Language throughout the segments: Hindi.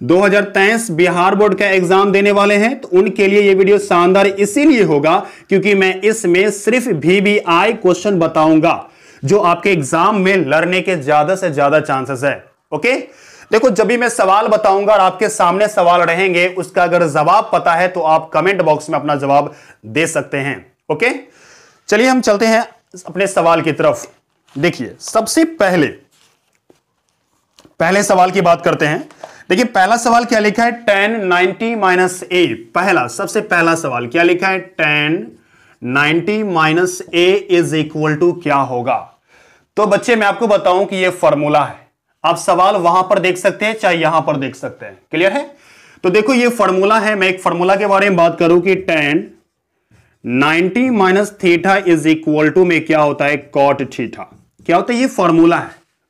2023 बिहार बोर्ड का एग्जाम देने वाले हैं तो उनके लिए ये वीडियो शानदार इसीलिए होगा क्योंकि मैं इसमें सिर्फ VBI क्वेश्चन बताऊंगा जो आपके एग्जाम में लड़ने के ज्यादा से ज्यादा चांसेस है। ओके, देखो जब भी मैं सवाल बताऊंगा और आपके सामने सवाल रहेंगे, उसका अगर जवाब पता है तो आप कमेंट बॉक्स में अपना जवाब दे सकते हैं। ओके, चलिए हम चलते हैं अपने सवाल की तरफ। देखिए सबसे पहले सवाल की बात करते हैं। देखिए पहला सवाल क्या लिखा है, tan 90 माइनस ए। सबसे पहला सवाल क्या लिखा है, tan 90 minus A is equal to क्या होगा। तो बच्चे मैं आपको बताऊं कि यह फॉर्मूला है। आप सवाल वहां पर देख सकते हैं चाहे यहां पर देख सकते हैं। क्लियर है? तो देखो ये फॉर्मूला है। मैं एक फॉर्मूला के बारे में बात करूं कि tan 90 minus theta is equal to में क्या होता है, cot थीटा। क्या होता है, ये फॉर्मूला है।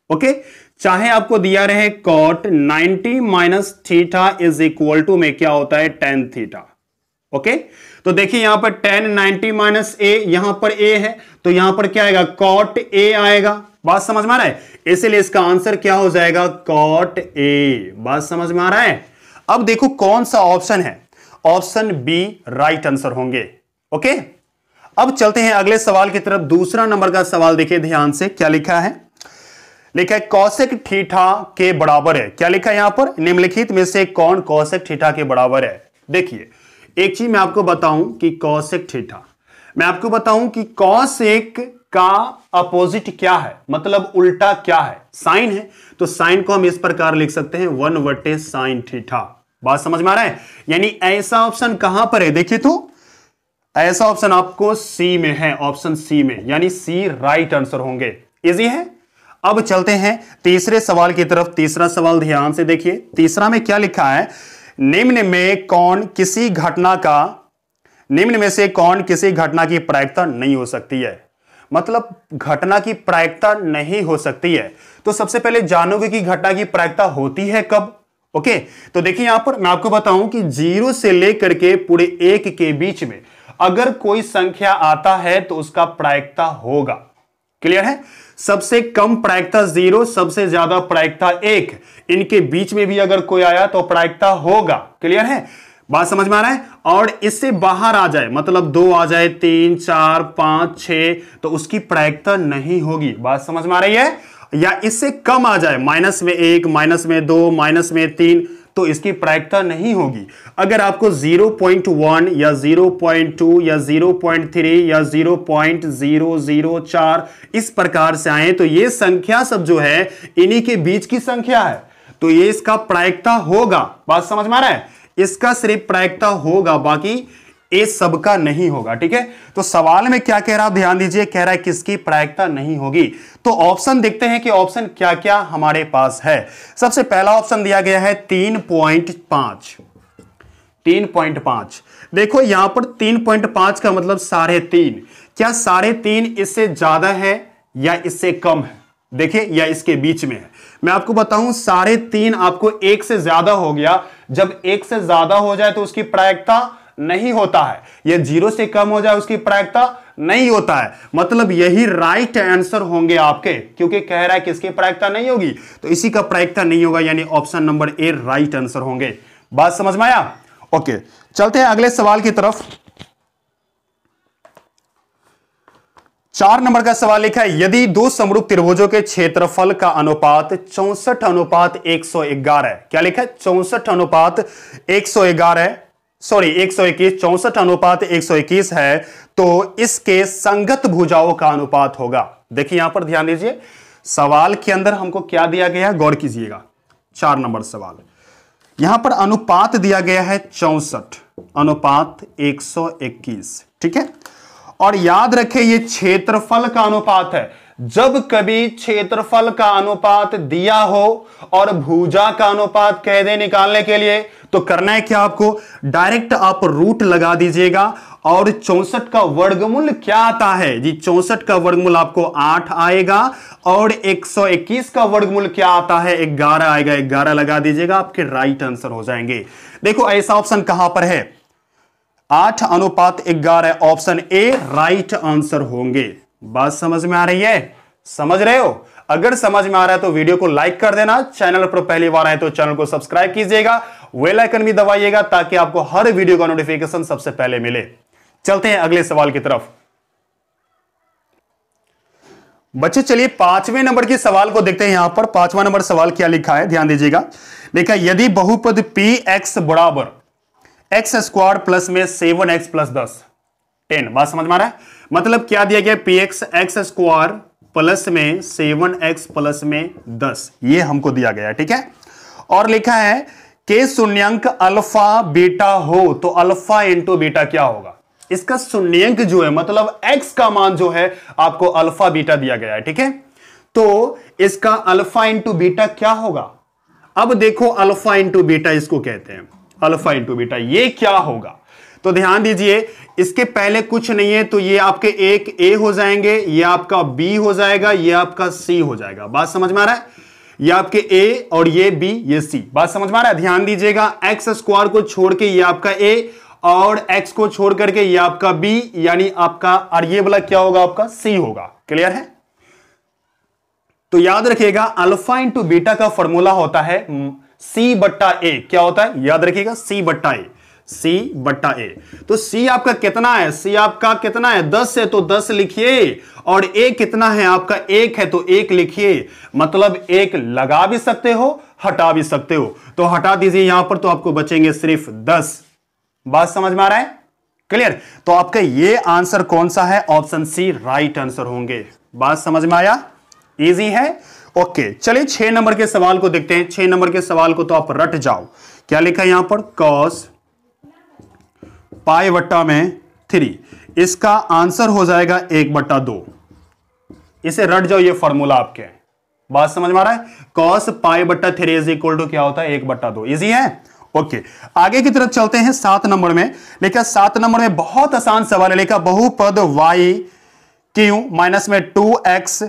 ओके, चाहे आपको दिया रहे cot 90 minus theta is equal to में क्या होता है, tan थीटा। ओके, तो देखिए यहां पर tan 90 माइनस ए, यहां पर a है तो यहां पर क्या आएगा, cot a आएगा। बात समझ में आ रहा है? इसलिए इसका आंसर क्या हो जाएगा, cot a। बात समझ में आ रहा है? अब देखो कौन सा ऑप्शन है, ऑप्शन बी राइट आंसर होंगे। ओके, अब चलते हैं अगले सवाल की तरफ। दूसरा नंबर का सवाल देखिए ध्यान से, क्या लिखा है, लिखा है cosec थीटा के बराबर है। क्या लिखा है यहां पर, निम्नलिखित में से कौन cosec थीटा के बराबर है। देखिए एक चीज मैं आपको बताऊं कि cosec थीटा, मैं आपको बताऊं कि cosec का अपोजिट क्या है, मतलब उल्टा क्या है, साइन है। तो साइन को हम इस प्रकार लिख सकते हैं 1/sin थीटा। बात समझ में आ रहा है? यानी ऐसा ऑप्शन कहां पर है, देखिए तो ऐसा ऑप्शन आपको सी में है, ऑप्शन सी में, यानी सी राइट आंसर होंगे। इजी है। अब चलते हैं तीसरे सवाल की तरफ। तीसरा सवाल ध्यान से देखिए, तीसरा में क्या लिखा है, निम्न में से कौन किसी घटना की प्रायिकता नहीं हो सकती है। मतलब घटना की प्रायिकता नहीं हो सकती है तो सबसे पहले जानोगे कि घटना की प्रायिकता होती है कब। ओके, तो देखिए यहां पर मैं आपको बताऊं कि 0 से लेकर के पूरे 1 के बीच में अगर कोई संख्या आता है तो उसका प्रायिकता होगा। क्लियर है? सबसे कम प्रायिकता 0, सबसे ज्यादा प्रायिकता 1, इनके बीच में भी अगर कोई आया तो प्रायिकता होगा। क्लियर है? बात समझ में आ रहा है? और इससे बाहर आ जाए, मतलब 2 आ जाए, 3, 4, 5, 6, तो उसकी प्रायिकता नहीं होगी। बात समझ में आ रही है? या इससे कम आ जाए, -1, -2, -3, तो इसकी प्रायिकता नहीं होगी। अगर आपको 0.1 या 0.2 या 0.3 या 0.004 इस प्रकार से आए तो ये संख्या सब जो है इन्हीं के बीच की संख्या है, तो ये इसका प्रायिकता होगा। बात समझ में आ रहा है? इसका सिर्फ प्रायिकता होगा, बाकी ये सबका नहीं होगा। ठीक है, तो सवाल में क्या कह रहा है ध्यान दीजिए, कह रहा है किसकी प्रायिकता नहीं होगी। तो ऑप्शन देखते हैं कि ऑप्शन क्या क्या हमारे पास है। सबसे पहला ऑप्शन दिया गया है 3.5। 3.5 देखो यहां पर 3.5 का मतलब 3.5। क्या 3.5 इससे ज्यादा है या इससे कम है, देखिए, या इसके बीच में है। मैं आपको बताऊं 3.5 आपको 1 से ज्यादा हो गया। जब 1 से ज्यादा हो जाए तो उसकी प्रायिकता नहीं होता है, यह 0 से कम हो जाए उसकी प्रायिकता नहीं होता है। मतलब यही राइट आंसर होंगे आपके, क्योंकि कह रहा है कि इसकी प्रायिकता नहीं होगी तो इसी का प्रायिकता नहीं होगा, यानी option number A right answer होंगे। बात समझ में आया? ओके, चलते हैं अगले सवाल की तरफ। 4 नंबर का सवाल लिखा है, यदि 2 समरूप त्रिभुजों के क्षेत्रफल का अनुपात 64:111 है। क्या लिखा है, 64:111, 64:121 है, तो इसके संगत भुजाओं का अनुपात होगा। देखिए यहां पर ध्यान दीजिए, सवाल के अंदर हमको क्या दिया गया है, गौर कीजिएगा। 4 नंबर सवाल, यहां पर अनुपात दिया गया है 64:121। ठीक है, और याद रखें ये क्षेत्रफल का अनुपात है। जब कभी क्षेत्रफल का अनुपात दिया हो और भुजा का अनुपात कह दे निकालने के लिए, तो करना है क्या, आपको डायरेक्ट आप रूट लगा दीजिएगा। और 64 का वर्गमूल क्या आता है जी, 64 का वर्गमूल आपको 8 आएगा और 121 का वर्गमूल क्या आता है, 11 आएगा। 11 लगा दीजिएगा, आपके राइट आंसर हो जाएंगे। देखो ऐसा ऑप्शन कहां पर है, 8:11, ऑप्शन ए राइट आंसर होंगे। बात समझ में आ रही है, समझ रहे हो? अगर समझ में आ रहा है तो वीडियो को लाइक कर देना, चैनल पर पहली बार आए तो चैनल को सब्सक्राइब कीजिएगा, बेल आइकन भी दबाइएगा ताकि आपको हर वीडियो का नोटिफिकेशन सबसे पहले मिले। चलते हैं अगले सवाल की तरफ। बच्चे चलिए 5वें नंबर के सवाल को देखते हैं। यहां पर 5वां नंबर सवाल क्या लिखा है, ध्यान दीजिएगा। देखा, यदि बहुपद px बराबर एक्स स्क्वायर प्लस में 7x प्लस 10 बात समझ में आ रहा है? मतलब क्या दिया गया, px एक्स स्क्वायर प्लस में 7x प्लस में 10, ये हमको दिया गया है, ठीक है। और लिखा है के शून्यंक अल्फा बीटा हो तो अल्फा इंटू बीटा क्या होगा। इसका शून्यंक जो है मतलब x का मान जो है आपको अल्फा बीटा दिया गया है, ठीक है। तो इसका अल्फा इंटू बीटा क्या होगा। अब देखो अल्फा इंटू बीटा इसको कहते हैं, अल्फा इंटू बीटा ये क्या होगा। तो ध्यान दीजिए, इसके पहले कुछ नहीं है तो ये आपके एक a हो जाएंगे, ये आपका b हो जाएगा, ये आपका c हो जाएगा। बात समझ में आ रहा है? ये आपके a और ये b ये c, बात समझ में आ रहा है? ध्यान दीजिएगा, एक्स स्क्वायर को छोड़ के ये आपका a और x को छोड़ करके ये आपका b, यानी आपका, और ये वाला क्या होगा आपका c होगा। क्लियर है? तो याद रखिएगा अल्फा इंटू बीटा का फॉर्मूला होता है c बट्टा a। क्या होता है याद रखिएगा, c बट्टा a, c बट्टा a। तो c आपका कितना है, c आपका कितना है 10 है तो 10 लिखिए, और a कितना है आपका 1 है तो 1 लिखिए। मतलब 1 लगा भी सकते हो हटा भी सकते हो, तो हटा दीजिए यहां पर तो आपको बचेंगे सिर्फ 10। बात समझ में आ रहा है? क्लियर? तो आपका ये आंसर कौन सा है, ऑप्शन सी राइट आंसर होंगे। बात समझ में आया? इजी है। ओके, चलिए 6 नंबर के सवाल को देखते हैं। 6 नंबर के सवाल को तो आप रट जाओ। क्या लिखा है यहां पर, कॉस पाई बट्टा में 3, इसका आंसर हो जाएगा 1/2। इसे रट जाओ, ये फॉर्मूला आपके। बात समझ में आ रहा है? कॉस पाई बट्टा 3 इज इक्वल टू क्या होता है 1/2। इजी है। ओके, आगे की तरफ चलते हैं। 7 नंबर में लिखा, 7 नंबर में बहुत आसान सवाल है। लिखा बहुपद y क्यू माइनस में 2x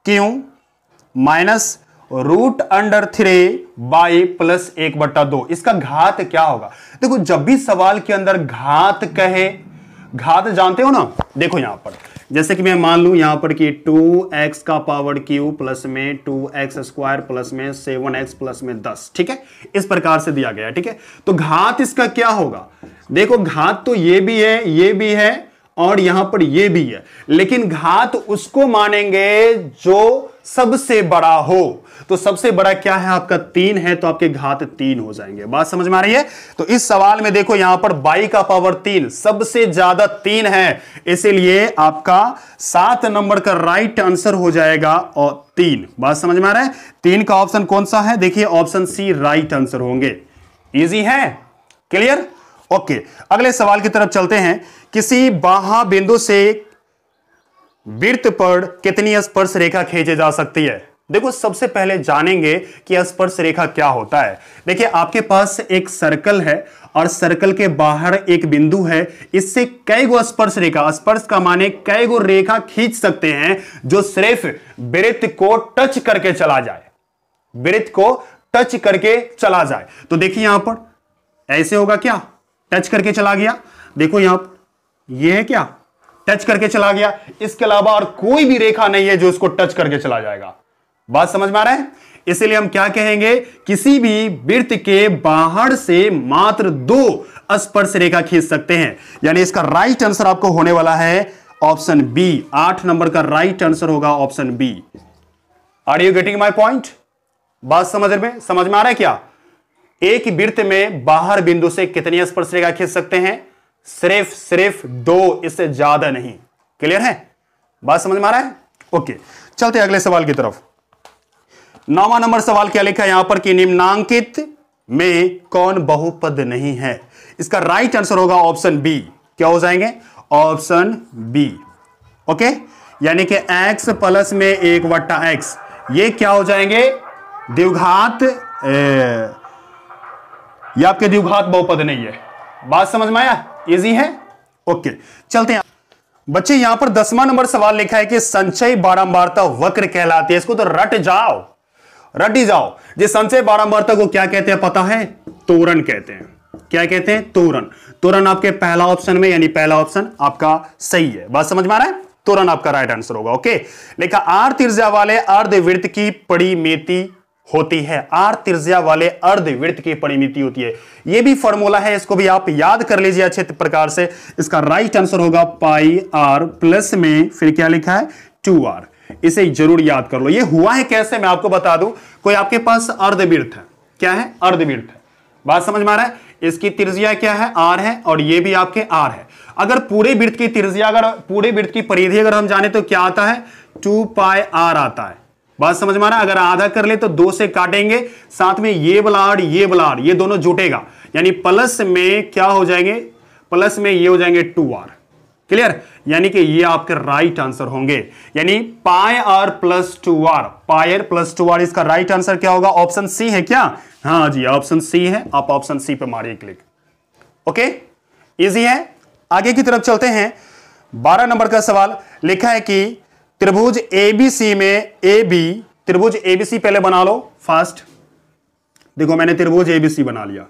Q minus √3 by plus 1/2, इसका घात क्या होगा। देखो जब भी सवाल के अंदर घात कहे, घात जानते हो ना, देखो यहां पर जैसे कि मैं मान लूं यहां पर कि 2x का पावर क्यू प्लस में 2x स्क्वायर प्लस में 7x प्लस में 10, ठीक है, इस प्रकार से दिया गया, ठीक है। तो घात इसका क्या होगा, देखो घात तो ये भी है, ये भी है और यहां पर ये भी है, लेकिन घात उसको मानेंगे जो सबसे बड़ा हो। तो सबसे बड़ा क्या है आपका 3 है, तो आपके घात 3 हो जाएंगे। बात समझ में आ रही है? तो इस सवाल में देखो यहां पर y का पावर 3 सबसे ज्यादा 3 है, इसीलिए आपका 7 नंबर का राइट आंसर हो जाएगा और 3। बात समझ में आ रहा है? 3 का ऑप्शन कौन सा है, देखिए ऑप्शन सी राइट आंसर होंगे। इजी है? क्लियर? ओके, अगले सवाल की तरफ चलते हैं। किसी बाह्य बिंदु से वृत्त पर कितनी स्पर्श रेखा खींची जा सकती है। देखो सबसे पहले जानेंगे कि स्पर्श रेखा क्या होता है। देखिए आपके पास एक सर्कल है और सर्कल के बाहर एक बिंदु है, इससे कई गो स्पर्श रेखा, स्पर्श का माने कई गो रेखा खींच सकते हैं जो सिर्फ वृत्त को टच करके चला जाए, वृत्त को टच करके चला जाए। तो देखिए यहां पर ऐसे होगा, क्या टच करके चला गया, देखो यहां पर यह है क्या टच करके चला गया, इसके अलावा और कोई भी रेखा नहीं है जो इसको टच करके चला जाएगा। बात समझ में आ रहा है? इसलिए हम क्या कहेंगे, किसी भी वृत्त के बाहर से मात्र 2 स्पर्श रेखा खींच सकते हैं, यानी इसका राइट आंसर आपको होने वाला है ऑप्शन बी। 8 नंबर का राइट आंसर होगा option B. Are you getting my point? बात समझ में आ रहा है क्या? एक वृत्त में बाहर बिंदु से कितनी स्पर्श रेखा खींच सकते हैं, सिर्फ 2, इससे ज्यादा नहीं। क्लियर है? बात समझ में आ रहा है? ओके, चलते अगले सवाल की तरफ। 9वां नंबर सवाल क्या लिखा है यहां पर कि निम्नांकित में कौन बहुपद नहीं है। इसका राइट आंसर होगा ऑप्शन बी। क्या हो जाएंगे? Option B. ओके, यानी कि x प्लस में 1/x, ये क्या हो जाएंगे, द्विघात, ये आपके द्विघात बहुपद नहीं है। बात समझ में आया? इजी है? ओके, चलते हैं बच्चे। यहां पर 10वां नंबर सवाल लिखा है कि संचय बारंबारता वक्र कहलाती है। इसको तो रट जाओ, रट ही जाओ। जी संचय बारंबारता को क्या कहते हैं पता है? त्वरण कहते हैं। क्या कहते हैं? त्वरण। त्वरण आपके पहला ऑप्शन में, यानी पहला ऑप्शन आपका सही है। बात समझ में आ रहा है? तुरंत आपका राइट आंसर होगा। ओके, लिखा आर त्रिज्या वाले अर्धवृत्त की परिमिति होती है। आर त्रिज्या वाले अर्धवृत्त की परिमिति होती है। यह भी फॉर्मूला है, इसको भी आप याद कर लीजिए अच्छे प्रकार से। इसका राइट आंसर होगा पाई आर प्लस में फिर क्या लिखा है 2r। इसे जरूर याद कर लो। यह हुआ है कैसे मैं आपको बता दूं। कोई आपके पास अर्धवृत्त है, क्या है अर्धवृत्त है, बात समझ में आ रहा है। इसकी त्रिज्या क्या है r है और ये भी आपके r है। अगर पूरे वृत्त की त्रिज्या, अगर पूरे वृत्त की परिधि अगर हम जाने तो क्या आता है 2 पाई r आता है। बात समझ में आ रहा है। अगर आधा कर ले तो 2 से काटेंगे, साथ में ये ब्लाड ये दोनों जुटेगा, यानी प्लस में क्या हो जाएंगे, प्लस में ये हो जाएंगे 2r। क्लियर, यानी कि ये आपके राइट आंसर होंगे, यानी pi r plus 2r, pi r plus 2r। इसका राइट आंसर क्या होगा, ऑप्शन सी है क्या। हाँ जी, ऑप्शन सी है। आप ऑप्शन सी पे मारिए क्लिक। ओके, इजी है। आगे की तरफ चलते हैं। 12 नंबर का सवाल लिखा है कि त्रिभुज एबीसी में त्रिभुज एबीसी पहले बना लो फास्ट। देखो मैंने त्रिभुज एबीसी बना लिया,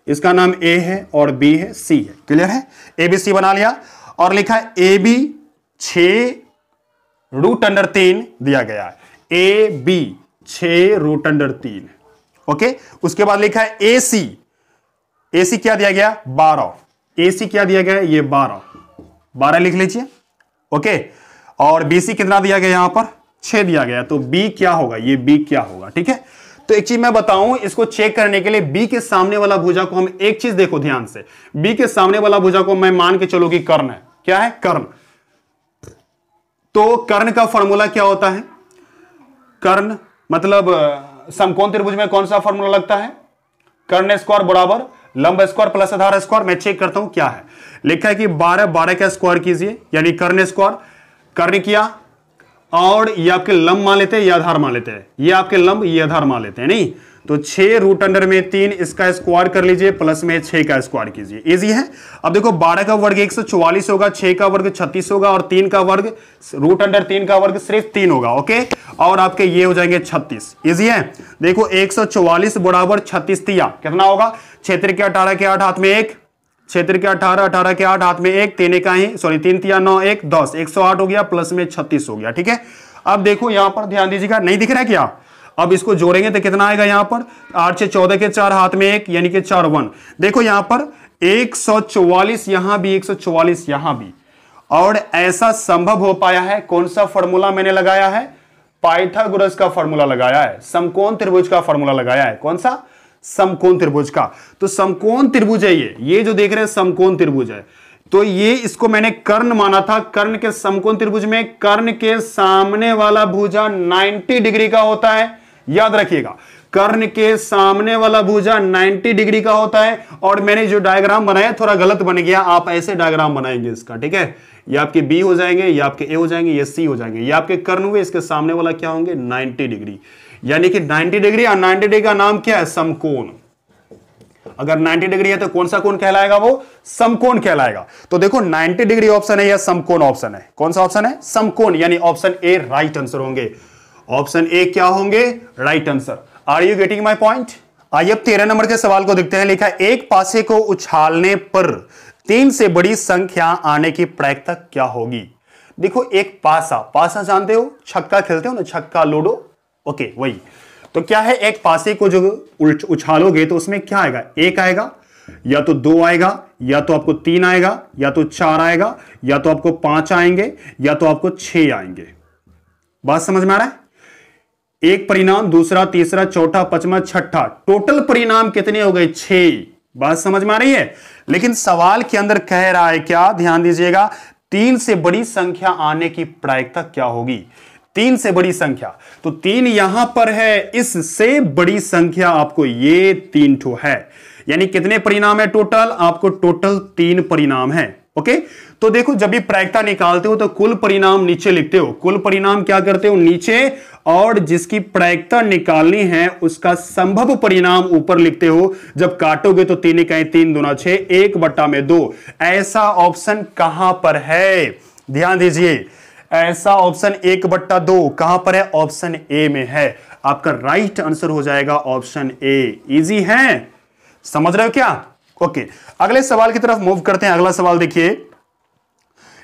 इसका नाम ए है और बी है, सी है। क्लियर है, एबीसी बना लिया और लिखा है ए बी 6√3 दिया गया है। A B 6√3। ओके, उसके बाद लिखा है ए सी क्या दिया गया 12। ए सी क्या दिया गया ये 12 लिख लीजिए। ओके, और बी सी कितना दिया गया यहां पर 6 दिया गया, तो बी क्या होगा, ये बी क्या होगा। ठीक है, तो एक चीज मैं बताऊं, इसको चेक करने के लिए बी के सामने वाला भुजा को हम एक चीज देखो ध्यान से, बी के सामने वाला भुजा को मैं मान के चलो कि कर्ण है। क्या है, कर्ण। तो कर्ण का फॉर्मूला क्या होता है, कर्ण मतलब समकोण त्रिभुज में कौन सा फॉर्मूला लगता है, कर्ण स्क्वायर बराबर लंब स्क्वायर प्लस आधार स्क्वायर। मैं चेक करता हूं क्या है, लिखा है कि 12 का स्क्वायर कीजिए, यानी कर्ण स्क्वायर। कर्ण किया और ये आपके लंब मान लेते हैं, ये आधार मान लेते हैं, ये आपके लंब ये आधार मान लेते हैं। नहीं तो 6√3 इसका स्क्वायर कर लीजिए, प्लस में 6 का स्क्वायर कीजिए। इजी है। अब देखो 12 का वर्ग 144 होगा, 6 का वर्ग 36 होगा और 3 का वर्ग √3 का वर्ग सिर्फ 3 होगा। ओके, और आपके ये हो जाएंगे 36। इजी है। देखो 144 बराबर 36 तिया कितना होगा, 6 के 18 के 8 हाथ में 1, 6 के 18, 18 के 8 हाथ में 1, 3 का ही 3 तिया 9, 1 10, 108 हो गया, प्लस में 36 हो गया। ठीक है, अब देखो यहां पर ध्यान दीजिएगा, नहीं दिख रहा है क्या। अब इसको जोड़ेंगे तो कितना आएगा यहां पर 8 से 14 के 4 हाथ में 1, यानी कि 4 1। देखो यहां पर 144 यहां भी, 144 यहां भी। और ऐसा संभव हो पाया है, कौन सा फॉर्मूला मैंने लगाया है, पाइथागोरस का फॉर्मूला लगाया है, समकोण त्रिभुज का फॉर्मूला लगाया है। कौन सा, समकोण त्रिभुज का। तो समकोण त्रिभुज है ये जो देख रहे हैं समकोण त्रिभुज है। तो ये इसको मैंने कर्ण माना था। कर्ण के समकोण त्रिभुज में कर्ण के सामने वाला भुजा 90 डिग्री का होता है, याद रखिएगा। कर्ण के सामने वाला भुजा 90 डिग्री का होता है। और मैंने जो डायग्राम बनाया थोड़ा गलत बन गया, आप ऐसे डायग्राम बनाएंगे इसका। ठीक है, ये आपके बी हो जाएंगे, ये आपके ए हो जाएंगे, ये सी हो जाएंगे, ये आपके कर्ण हुए, इसके सामने वाला क्या होंगे 90 डिग्री, यानी कि 90 डिग्री। और 90 डिग्री का नाम क्या है, समकोण। अगर 90 डिग्री है तो कौन सा कोण कहलाएगा, वो समकोण कहलाएगा। तो देखो 90 डिग्री ऑप्शन है या समकोण ऑप्शन है, कौन सा ऑप्शन है, समकोण, यानी ऑप्शन ए राइट आंसर होंगे। ऑप्शन ए क्या होंगे, right answer. Are you getting my point. आइए अब 13 नंबर के सवाल को देखते हैं। लिखा है एक पासे को उछालने पर 3 से बड़ी संख्या आने की प्रायिकता क्या होगी। देखो एक पासा जानते हो, छक्का खेलते हो ना, छक्का लूडो, ओके वही। तो क्या है, एक पासे को जो उछालोगे तो उसमें क्या आएगा, 1 आएगा, या तो 2 आएगा, या तो आपको 3 आएगा, या तो 4 आएगा, या तो आपको 5 आएंगे, या तो आपको 6 आएंगे। बात समझ में आ रहा है। एक परिणाम, दूसरा, तीसरा, चौथा, पांचवा, छठा, टोटल परिणाम कितने हो गए, 6। बात समझ में आ रही है। लेकिन सवाल के अंदर कह रहा है क्या, ध्यान दीजिएगा, 3 से बड़ी संख्या आने की प्रायिकता क्या होगी। 3 से बड़ी संख्या, तो 3 यहां पर है, इससे बड़ी संख्या आपको ये 3 ठो है, यानी कितने परिणाम है टोटल, आपको टोटल 3 परिणाम है। ओके, तो देखो जब भी प्रायिकता निकालते हो तो कुल परिणाम नीचे लिखते हो, कुल परिणाम क्या करते हो नीचे, और जिसकी प्रायिकता निकालनी है उसका संभव परिणाम ऊपर लिखते हो। जब काटोगे तो 3 इकाई 3 दूना 6, 1/2। ऐसा ऑप्शन कहां पर है, ध्यान दीजिए, ऐसा ऑप्शन 1/2 कहां पर है, ऑप्शन ए में है। आपका राइट आंसर हो जाएगा ऑप्शन ए। इजी है, समझ रहे हो क्या। ओके, अगले सवाल की तरफ मूव करते हैं। अगला सवाल देखिए,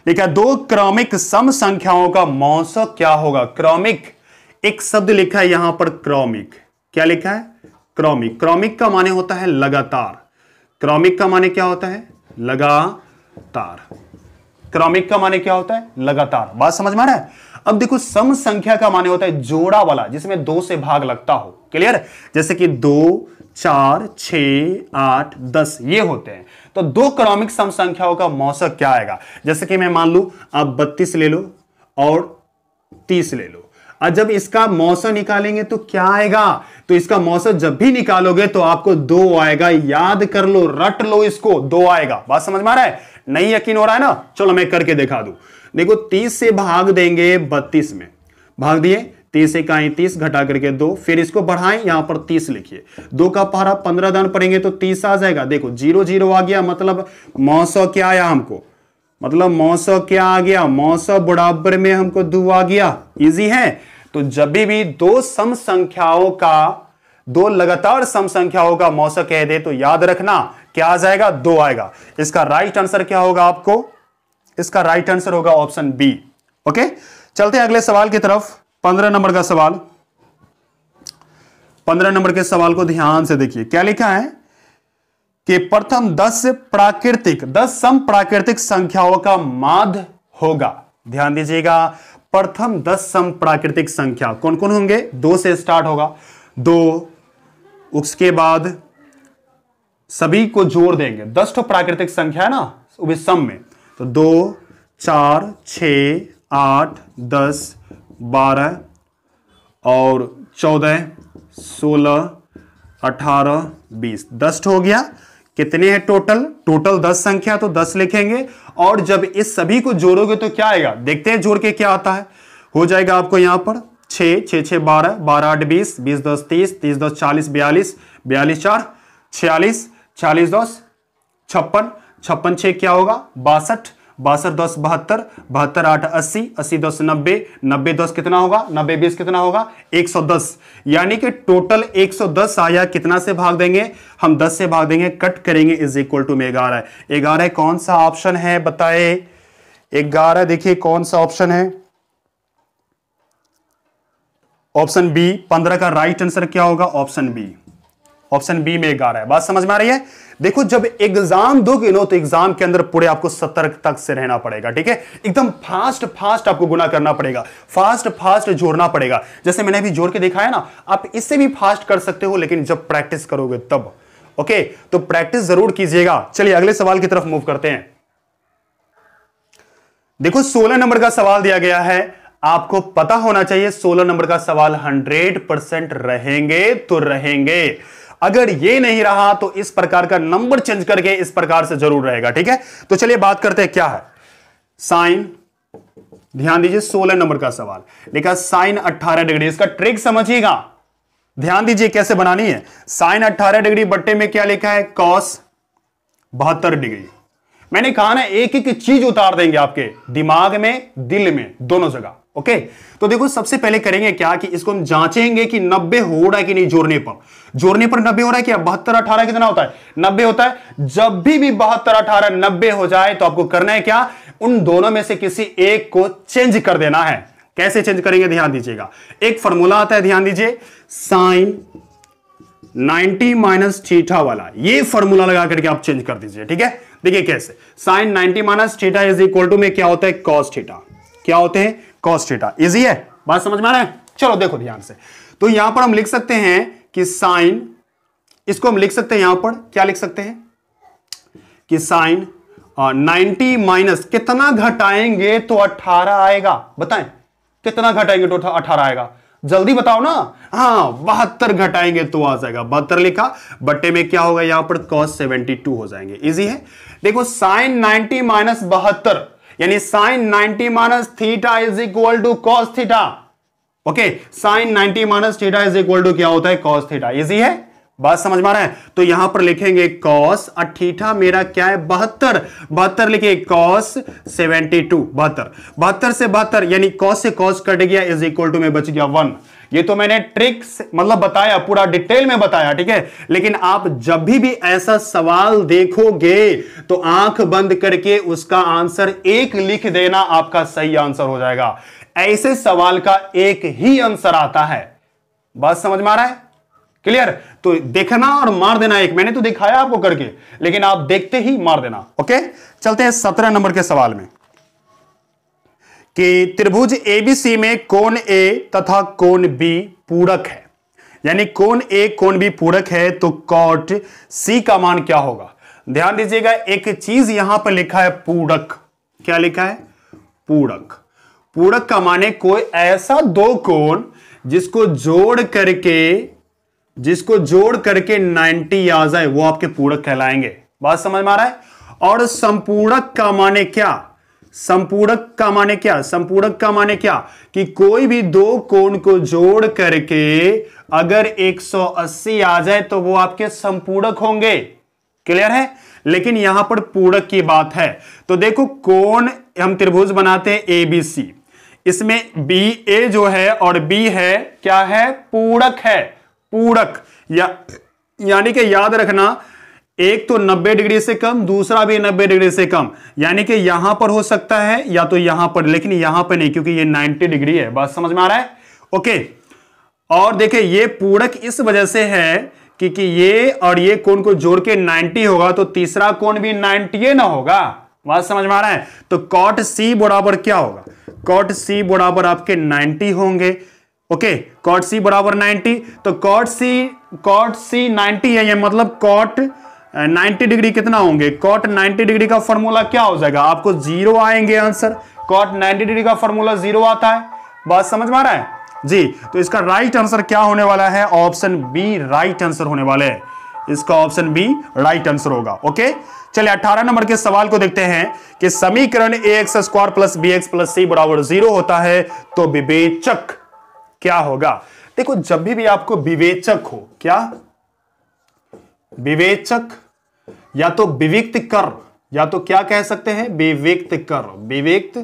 लिखा दो क्रमिक सम संख्याओं का मौसक क्या होगा। क्रमिक, एक शब्द लिखा है यहां पर क्रमिक, क्या लिखा है क्रमिक। क्रमिक का माने होता है लगातार, क्रमिक का माने क्या होता है लगातार, क्रमिक का माने क्या होता है लगातार। बात समझ में आ रहा है। अब देखो सम संख्या का माने होता है जोड़ा वाला, जिसमें 2 से भाग लगता हो, क्लियर। जैसे कि 2, 4, 6, 8, 10 ये होते हैं। तो दो क्रमिक सम संख्याओं का मौसक क्या आएगा। जैसे कि मैं मान लू आप 32 ले लो और 30 ले लो, और जब इसका मौसक निकालेंगे तो क्या आएगा। तो इसका मौसक जब भी निकालोगे तो आपको 2 आएगा। याद कर लो, रट लो इसको, 2 आएगा। बात समझ में आ रहा है। नहीं यकीन हो रहा है ना, चलो मैं करके दिखा दूं। देखो 30 से भाग देंगे 32 में, भाग दिए 30 से कहीं 30 घटा करके 2, फिर इसको बढ़ाएं, यहां पर 30 लिखिए। 2 का पहरा 15 दान पड़ेंगे तो 30 आ जाएगा। देखो 0 0 आ गया, मतलब मौसक क्या आया हमको, मतलब मौसक क्या आ गया, मौसक बराबर में हमको 2 आ गया। इजी है। तो जब भी दो सम संख्याओं का, दो लगातार सम संख्याओं का मौसक कह दे तो याद रखना क्या आ जाएगा, 2 आएगा। इसका राइट आंसर क्या होगा आपको, इसका राइट आंसर होगा ऑप्शन बी। ओके, चलते हैं अगले सवाल की तरफ। 15 नंबर का सवाल, 15 नंबर के सवाल को ध्यान से देखिए। क्या लिखा है कि प्रथम 10 प्राकृतिक, 10 सम प्राकृतिक संख्याओं का माध्य होगा। ध्यान दीजिएगा, प्रथम 10 सम प्राकृतिक संख्या कौन कौन होंगे। 2 से स्टार्ट होगा, 2, उसके बाद सभी को जोड़ देंगे। 10 तो प्राकृतिक संख्या है ना, वो भी सम में। तो 2, 4, 6, 8, 10, 12 और 14, 16, 18, 20, 10 हो गया। कितने हैं टोटल, टोटल 10 संख्या, तो 10 लिखेंगे। और जब इस सभी को जोड़ोगे तो क्या आएगा, देखते हैं जोड़ के क्या आता है। हो जाएगा आपको यहां पर 6, 6, 6, 12, 12, 8, 20, 20, 10, 30, 30, 10, 40, 42, 42, 4, 46, 40, 10, 56, 56, 6 क्या होगा 62, 62, 10, 72, 72, 8, 80, 80, 10, 90, 90, 10 कितना होगा, 90, 20 कितना होगा 110। यानी कि टोटल 110 आया। कितना से भाग देंगे हम, 10 से भाग देंगे, कट करेंगे, इज इक्वल टू में 11। 11 कौन सा ऑप्शन है बताए, 11 देखिए कौन सा ऑप्शन है, ऑप्शन बी। 15 का राइट आंसर क्या होगा, ऑप्शन बी। ऑप्शन बी में 11 है। बात समझ में आ रही है। देखो जब एग्जाम दोगे नो तो एग्जाम के अंदर पूरे आपको सतर्क तक से रहना पड़ेगा, ठीक है। एकदम फास्ट फास्ट आपको गुना करना पड़ेगा, फास्ट फास्ट जोड़ना पड़ेगा। जैसे मैंने अभी जोड़ के दिखाया ना, आप इससे भी फास्ट कर सकते हो, लेकिन जब प्रैक्टिस करोगे तब। ओके, तो प्रैक्टिस जरूर कीजिएगा। चलिए अगले सवाल की तरफ मूव करते हैं। देखो 16 नंबर का सवाल दिया गया है। आपको पता होना चाहिए 16 नंबर का सवाल 100% रहेंगे तो रहेंगे। अगर ये नहीं रहा तो इस प्रकार का नंबर चेंज करके इस प्रकार से जरूर रहेगा, ठीक है। तो चलिए बात करते हैं क्या है साइन। ध्यान दीजिए 16 नंबर का सवाल लिखा साइन 18 डिग्री। इसका ट्रिक समझिएगा, ध्यान दीजिए कैसे बनानी है। साइन 18 डिग्री बट्टे में क्या लिखा है, कॉस 72 डिग्री। मैंने कहा ना एक एक चीज उतार देंगे आपके दिमाग में, दिल में, दोनों जगह। ओके, तो देखो सबसे पहले करेंगे क्या कि इसको हम जांचेंगे कि 90 हो रहा है कि नहीं। जोड़ने पर 90 हो रहा है क्या, 72 18 कितना होता है 90 होता है। जब भी 72 18 90 हो जाए तो आपको करना है क्या, उन दोनों में से किसी एक को चेंज कर देना है। कैसे चेंज करेंगे ध्यान दीजिएगा। एक फॉर्मूला आता है, ध्यान दीजिए, साइन 90 माइनस थीटा वाला। ये फॉर्मूला लगा करके आप चेंज कर दीजिए, ठीक है। देखिए कैसे, sine 90 minus theta is equal to में क्या होता है, कॉस थीटा। क्या होते हैं, कॉस थीटा। इजी है, बात समझ में आ रहा है। चलो देखो ध्यान से, तो यहां पर हम लिख सकते हैं कि साइन, इसको हम लिख सकते हैं यहां पर, क्या लिख सकते हैं कि साइन 90 माइनस कितना घटाएंगे तो 18 आएगा। बताएं कितना घटाएंगे तो 18 आएगा, जल्दी बताओ ना। हाँ 72 घटाएंगे तो आ जाएगा, 72 लिखा, बट्टे में क्या होगा यहां पर cos 72 हो जाएंगे। इजी है। देखो साइन 90 माइनस 72 यानी sine 90 minus theta is equal to cos theta. Okay, sine 90 minus theta is equal to क्या होता है, कॉस थीटा। इजी है, बात समझ में आ रहा है। तो यहां पर लिखेंगे कॉस, थीटा मेरा क्या है 72, 72 लिखे कॉस 72, 72 से 72 यानी कॉस से कॉस कट गया इज इक्वल टू में बच गया 1। ये तो मैंने ट्रिक्स मतलब बताया, पूरा डिटेल में बताया, ठीक है। लेकिन आप जब भी ऐसा सवाल देखोगे तो आंख बंद करके उसका आंसर एक लिख देना, आपका सही आंसर हो जाएगा। ऐसे सवाल का एक ही आंसर आता है। बात समझ में आ रहा है? क्लियर? तो देखना और मार देना एक, मैंने तो दिखाया आपको करके, लेकिन आप देखते ही मार देना। ओके, चलते हैं 17 नंबर के सवाल में कि त्रिभुज एबीसी में कोण ए तथा कोण बी पूरक है, यानी कोण ए कोण बी पूरक है, तो कॉट सी का मान क्या होगा? ध्यान दीजिएगा, एक चीज यहां पर लिखा है पूरक। क्या लिखा है? पूरक। पूरक का माने कोई ऐसा दो कोण जिसको जोड़ करके 90 आ जाए, वो आपके पूरक कहलाएंगे। बात समझ में आ रहा है? और संपूरक का माने क्या? संपूरक का माने क्या? संपूरक का माने क्या कि कोई भी दो कोण को जोड़ करके अगर 180 आ जाए तो वो आपके संपूरक होंगे। क्लियर है? लेकिन यहां पर पूरक की बात है। तो देखो, कोण हम त्रिभुज बनाते हैं एबीसी, इसमें बी ए जो है और बी है, क्या है? पूरक है। पूरक यानी कि याद रखना, एक तो 90 डिग्री से कम, दूसरा भी 90 डिग्री से कम, यानी कि यहां पर हो सकता है या तो यहां पर, लेकिन यहां पर नहीं, क्योंकि ये 90 डिग्री है। बात समझ में आ रहा है? ओके, और देखिए ये पूरक इस वजह से है क्योंकि ये और ये कोण को जोड़ के 90 होगा, तो तीसरा कोण भी 90 ना होगा। बात समझ में आ रहा है? तो कॉट सी बराबर क्या होगा? कॉट सी बराबर आपके 90 होंगे। ओके, कॉट सी बराबर 90, तो कॉट सी 90 है, ये मतलब कॉट 90 डिग्री कितना होंगे? कॉट 90 डिग्री का फॉर्मूला क्या हो जाएगा? आपको 0 आएंगे आंसर। कॉट 90 डिग्री का फॉर्मूला 0 आता है। बात समझ में आ रहा है जी? तो इसका राइट आंसर क्या होने वाला है? ऑप्शन बी राइट आंसर होने वाले है। इसका ऑप्शन बी राइट आंसर होगा। ओके, चलिए 18 नंबर के सवाल को देखते हैं कि समीकरण ax² plus bx plus c बराबर 0 होता है, तो विवेचक क्या होगा? देखो, जब भी आपको विवेचक हो, क्या विवेचक या तो विविक्त कर, या तो क्या कह सकते हैं? विविक्त कर। विविक्त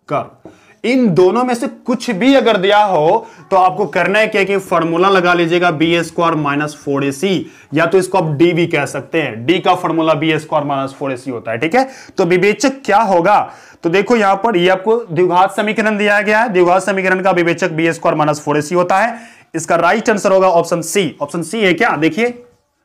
कर, इन दोनों में से कुछ भी अगर दिया हो तो आपको करना है क्या कि फॉर्मूला लगा लीजिएगा b² माइनस 4ac, या तो इसको आप d भी कह सकते हैं। d का फॉर्मूला b² माइनस 4ac होता है। ठीक है, तो विवेचक क्या होगा? तो देखो यहां पर ये आपको द्विघात समीकरण दिया गया है। द्विघात समीकरण का विवेचक b² माइनस 4ac होता है। इसका राइट आंसर होगा ऑप्शन सी। ऑप्शन सी है क्या? देखिए,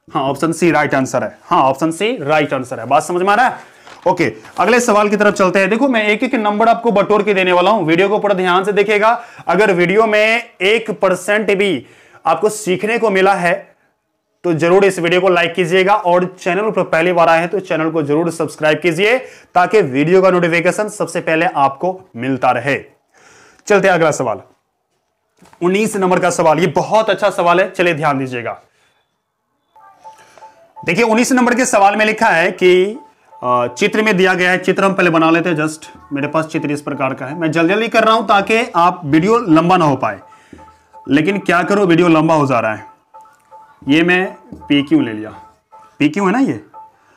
हाँ, ऑप्शन सी राइट आंसर है। हाँ, ऑप्शन सी राइट आंसर है। बात समझ में आ रहा है? ओके, अगले सवाल की तरफ चलते हैं। देखो, मैं एक एक नंबर आपको बटोर के देने वाला हूं, वीडियो को पूरा ध्यान से देखिएगा। अगर वीडियो में 1% भी आपको सीखने को मिला है तो जरूर इस वीडियो को लाइक कीजिएगा, और चैनल पर पहली बार आए हैं तो चैनल को जरूर सब्सक्राइब कीजिए, ताकि वीडियो का नोटिफिकेशन सबसे पहले आपको मिलता रहे। चलते हैं अगला सवाल, 19 नंबर का सवाल। ये बहुत अच्छा सवाल है, चलिए ध्यान दीजिएगा। देखिए, 19 नंबर के सवाल में लिखा है कि चित्र में दिया गया है। चित्र हम पहले बना लेते हैं। जस्ट मेरे पास चित्र इस प्रकार का है। मैं जल्दी जल्दी कर रहा हूं ताकि आप वीडियो लंबा ना हो पाए, लेकिन क्या करो, वीडियो लंबा हो जा रहा है। ये मैं PQ ले लिया। PQ है ना ये?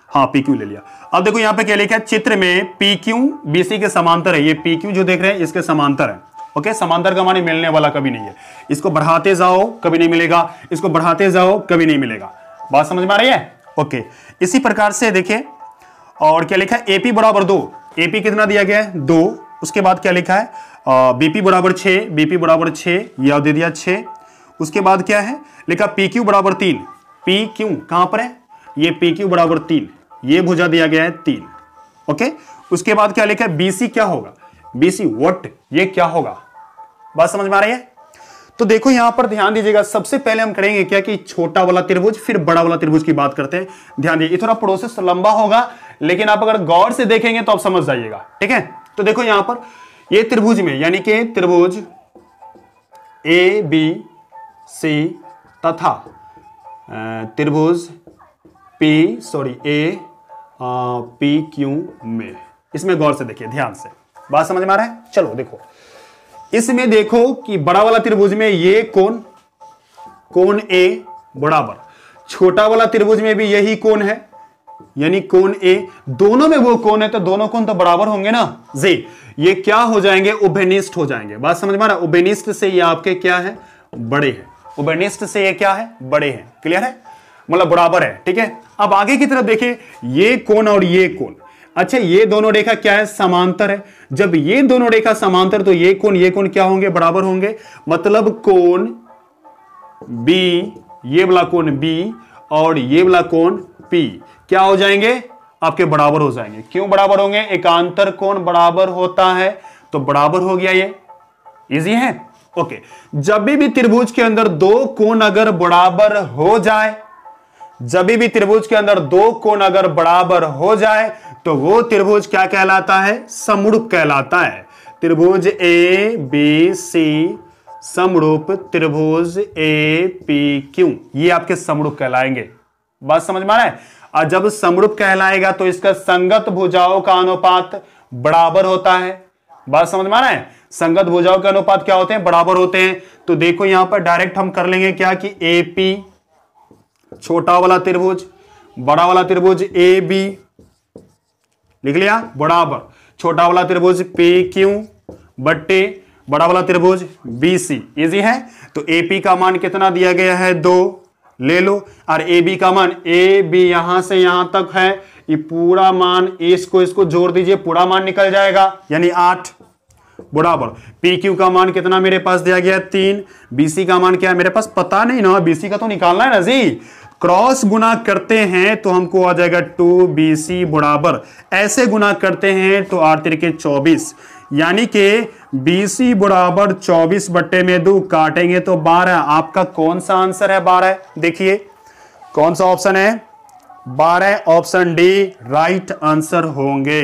हाँ, PQ ले लिया। अब देखो यहां पे क्या लिखा है, चित्र में PQ BC के समांतर है। ये PQ जो देख रहे हैं इसके समांतर है। ओके, समांतर का माने मिलने वाला कभी नहीं है। इसको बढ़ाते जाओ कभी नहीं मिलेगा, इसको बढ़ाते जाओ कभी नहीं मिलेगा। बात समझ में आ रही है? ओके, इसी प्रकार से देखिए, और क्या लिखा है? AP बराबर 2। AP कितना दिया गया है? 2। उसके बाद क्या लिखा है? BP बराबर 6। BP बराबर 6, यह दे दिया 6। उसके बाद क्या है लिखा? PQ बराबर 3। PQ कहां पर है? ये PQ बराबर 3, ये भुजा दिया गया है 3। ओके, उसके बाद क्या लिखा है? BC क्या होगा? BC व्हाट, ये क्या होगा? बात समझ में आ रही है? तो देखो यहां पर ध्यान दीजिएगा। सबसे पहले हम करेंगे क्या कि छोटा वाला त्रिभुज, फिर बड़ा वाला त्रिभुज की बात करते हैं। ध्यान दीजिए, थोड़ा प्रोसेस लंबा होगा, लेकिन आप अगर गौर से देखेंगे तो आप समझ जाइएगा। ठीक है, तो देखो यहां पर ये त्रिभुज में, यानी कि त्रिभुज ABC तथा त्रिभुज APQ में, इसमें गौर से देखिए, ध्यान से। बात समझ में आ रहा है? चलो देखो, इसमें देखो कि बड़ा वाला त्रिभुज में ये कोण A बराबर, छोटा वाला त्रिभुज में भी यही कोण है, यानी कोण A। दोनों में वो कोण है, तो दोनों कोण तो बराबर होंगे ना जी। ये क्या हो जाएंगे? उभयनिष्ठ हो जाएंगे। बात समझ में आ रहा है? उभयनिष्ठ से ये आपके क्या है? बड़े हैं, उभयनिष्ठ से ये क्या है, बड़े हैं। क्लियर है, मतलब बराबर है। ठीक है, अब आगे की तरफ देखिए, ये कोण और ये कोण, अच्छा ये दोनों रेखा क्या है, समांतर है। जब ये दोनों रेखा समांतर तो ये कोण क्या होंगे, बराबर होंगे। मतलब कोण बी, ये वाला कोण बी और ये वाला कोण पी क्या हो जाएंगे, आपके बराबर हो जाएंगे। क्यों बराबर होंगे, एकांतर कोण बराबर होता है तो बराबर हो गया। ये इजी है। ओके, जब भी त्रिभुज के अंदर दो कोण अगर बराबर हो जाए, जब भी त्रिभुज के अंदर दो कोण अगर बराबर हो जाए तो वो त्रिभुज क्या कहलाता है, समरूप कहलाता है। त्रिभुज ए बी सी समरूप, त्रिभुज ए पी क्यू, ये आपके समरूप कहलाएंगे। बात समझ में आ रहा है। और जब समरूप कहलाएगा तो इसका संगत भुजाओं का अनुपात बराबर होता है। बात समझ में आ रहा है, संगत भुजाओं के अनुपात क्या होते हैं, बराबर होते हैं। तो देखो यहां पर डायरेक्ट हम कर लेंगे क्या कि ए पी, छोटा वाला त्रिभुज, बड़ा वाला त्रिभुज ए बी लिख लिया, बराबर छोटा वाला त्रिभुज पी क्यू बट्टे बड़ा वाला त्रिभुज बी सी। इजी है। तो ए पी का मान कितना दिया गया है, 2 ले लो, और ए बी का मान, ए बी यहां से यहां तक है, ये पूरा मान इसको जोड़ दीजिए, पूरा मान निकल जाएगा यानी 8 बराबर। पी क्यू का मान कितना मेरे पास दिया गया है, 3। बीसी का मान क्या है मेरे पास पता नहीं ना, बीसी का तो निकालना है ना जी। क्रॉस गुना करते हैं तो हमको आ जाएगा 2BC बराबर, ऐसे गुना करते हैं तो 8 तिरके 24, यानी कि BC बराबर 24 बट्टे में 2 काटेंगे तो 12। आपका कौन सा आंसर है, 12। देखिए कौन सा ऑप्शन है, 12 ऑप्शन डी राइट आंसर होंगे।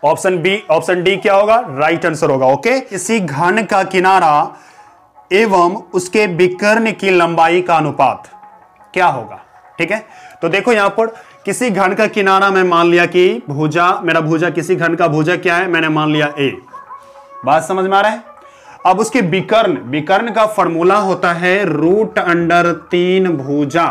ऑप्शन बी, ऑप्शन डी क्या होगा, राइट आंसर होगा। ओके, किसी घन का किनारा एवं उसके विकर्ण की लंबाई का अनुपात क्या होगा। ठीक है, तो देखो यहां पर किसी घन का किनारा मैं मान लिया कि भुजा, मेरा भुजा, किसी घन का भुजा क्या है, मैंने मान लिया ए। बात समझ में आ रहा है। अब उसके विकर्ण, विकर्ण का फॉर्मूला होता है √3 भुजा।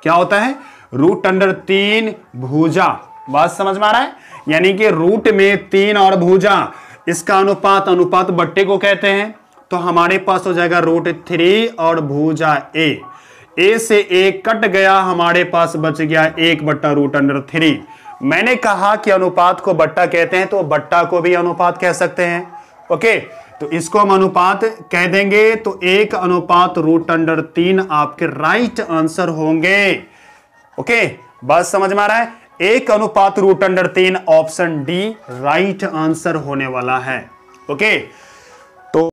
क्या होता है, √3 भुजा। बात समझ में आ रहा है, यानी कि रूट में 3 और भुजा, इसका अनुपात बट्टे को कहते हैं। तो हमारे पास हो जाएगा √3 और भुजा ए से ए कट गया, हमारे पास बच गया 1 बट्टा √3। मैंने कहा कि अनुपात को बट्टा कहते हैं तो बट्टा को भी अनुपात कह सकते हैं। ओके, तो इसको हम अनुपात कह देंगे तो 1 अनुपात √3 आपके राइट आंसर होंगे। ओके, बात समझ में आ रहा है, 1 अनुपात √3 ऑप्शन डी राइट आंसर होने वाला है। ओके,